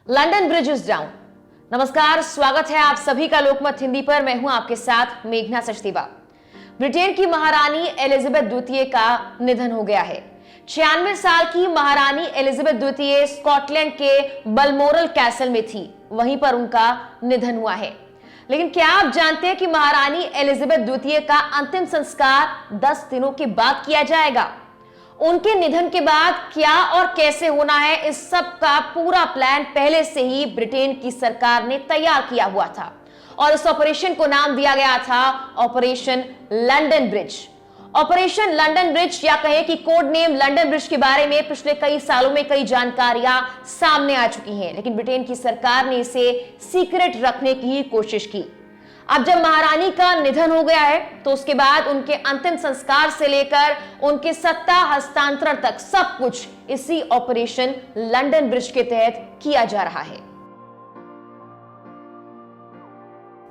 London bridge is down. नमस्कार, स्वागत है आप सभी का लोकमत हिंदी पर। मैं हूं आपके साथ मेघना सचदेवा। ब्रिटेन की महारानी एलिजाबेथ द्वितीय का निधन हो गया है। 96 साल की महारानी एलिजाबेथ द्वितीय स्कॉटलैंड के बलमोरल कैसल में थी, वहीं पर उनका निधन हुआ है। लेकिन क्या आप जानते हैं कि महारानी एलिजाबेथ द्वितीय का अंतिम संस्कार 10 दिनों के बाद किया जाएगा? उनके निधन के बाद क्या और कैसे होना है, इस सब का पूरा प्लान पहले से ही ब्रिटेन की सरकार ने तैयार किया हुआ था और इस ऑपरेशन को नाम दिया गया था operation London bridge. Operation London bridge या कहें कि कोड नेम लंदन ब्रिज के बारे में पिछले कई सालों में कई जानकारियां सामने आ चुकी हैं, लेकिन ब्रिटेन की सरकार ने इसे सीक्रेट रखने की ही कोशिश की। अब जब महारानी का निधन हो गया है तो उसके बाद उनके अंतिम संस्कार से लेकर उनके सत्ता हस्तांतरण तक सब कुछ इसी ऑपरेशन लंदन ब्रिज के तहत किया जा रहा है।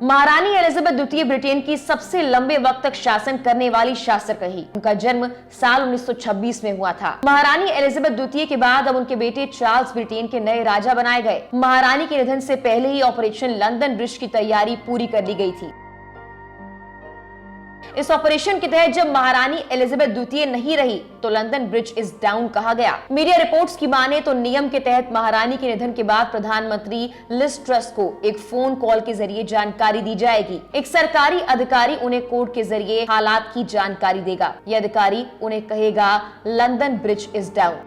महारानी एलिजाबेथ द्वितीय ब्रिटेन की सबसे लंबे वक्त तक शासन करने वाली शासक रही। उनका जन्म साल 1926 में हुआ था। महारानी एलिजाबेथ द्वितीय के बाद अब उनके बेटे चार्ल्स ब्रिटेन के नए राजा बनाए गए। महारानी के निधन से पहले ही ऑपरेशन लंदन ब्रिज की तैयारी पूरी कर ली गई थी। इस ऑपरेशन के तहत जब महारानी एलिजाबेथ द्वितीय नहीं रही तो लंदन ब्रिज इज डाउन कहा गया। मीडिया रिपोर्ट्स की माने तो नियम के तहत महारानी के निधन के बाद प्रधानमंत्री लिज ट्रस को एक फोन कॉल के जरिए जानकारी दी जाएगी। एक सरकारी अधिकारी उन्हें कोड के जरिए हालात की जानकारी देगा। यह अधिकारी उन्हें कहेगा लंदन ब्रिज इज डाउन,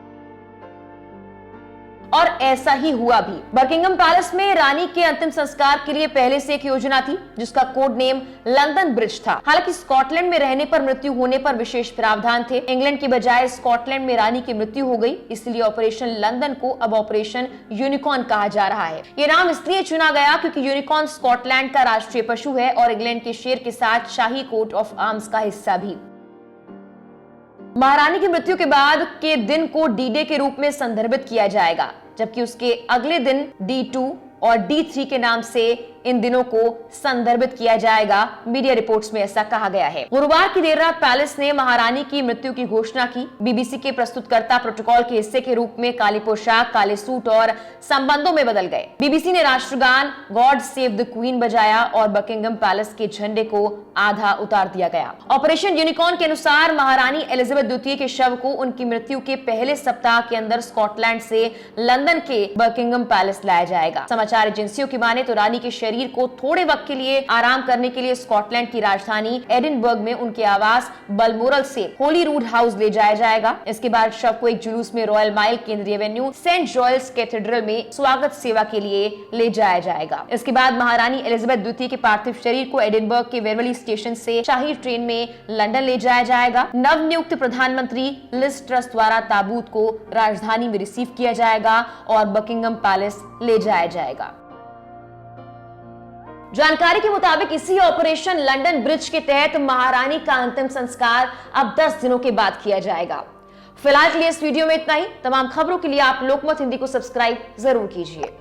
और ऐसा ही हुआ भी। बकिंघम पैलेस में रानी के अंतिम संस्कार के लिए पहले से एक योजना थी जिसका कोड नेम लंदन ब्रिज था। हालांकि स्कॉटलैंड में रहने पर मृत्यु होने पर विशेष प्रावधान थे। इंग्लैंड की बजाय स्कॉटलैंड में रानी की मृत्यु हो गई, इसलिए ऑपरेशन लंदन को अब ऑपरेशन यूनिकॉर्न कहा जा रहा है। ये नाम इसलिए चुना गया क्योंकि यूनिकॉर्न स्कॉटलैंड का राष्ट्रीय पशु है और इंग्लैंड के शेर के साथ शाही कोट ऑफ आर्म्स का हिस्सा भी। महारानी की मृत्यु के बाद के दिन को डी-डे के रूप में संदर्भित किया जाएगा, जबकि उसके अगले दिन D2 और D3 के नाम से इन दिनों को संदर्भित किया जाएगा। मीडिया रिपोर्ट्स में ऐसा कहा गया है। गुरुवार की देर रात पैलेस ने महारानी की मृत्यु की घोषणा की। बीबीसी के प्रस्तुतकर्ता प्रोटोकॉल के हिस्से के रूप में काली पोशाक, काले सूट और संबंधों में बदल गए। बीबीसी ने राष्ट्रगान गॉड सेव द क्वीन बजाया और बकिंघम पैलेस के झंडे को आधा उतार दिया गया। ऑपरेशन यूनिकॉर्न के अनुसार महारानी एलिजाबेथ द्वितीय के शव को उनकी मृत्यु के पहले सप्ताह के अंदर स्कॉटलैंड से लंदन के बकिंघम पैलेस लाया जाएगा। समाचार एजेंसियों की माने तो रानी के शरीर को थोड़े वक्त के लिए आराम करने के लिए स्कॉटलैंड की राजधानी एडिनबर्ग में उनके आवास बलमोरल से होलीरूड हाउस ले जाया जाएगा। इसके बाद शव को एक जुलूस में रॉयल माइल, केंद्रीय एवेन्यू, सेंट जॉयल्स कैथेड्रल में स्वागत सेवा के लिए ले जाया जाएगा। इसके बाद महारानी एलिजाबेथ द्वितीय के पार्थिव शरीर को एडिनबर्ग के वेवरली स्टेशन से शाही ट्रेन में लंदन ले जाया जाएगा। नवनियुक्त प्रधानमंत्री लिज ट्रस द्वारा ताबूत को राजधानी में रिसीव किया जाएगा और बकिंघम पैलेस ले जाया जाएगा। जानकारी के मुताबिक इसी ऑपरेशन लंदन ब्रिज के तहत महारानी का अंतिम संस्कार अब 10 दिनों के बाद किया जाएगा। फिलहाल के लिए इस वीडियो में इतना ही। तमाम खबरों के लिए आप लोकमत हिंदी को सब्सक्राइब जरूर कीजिए।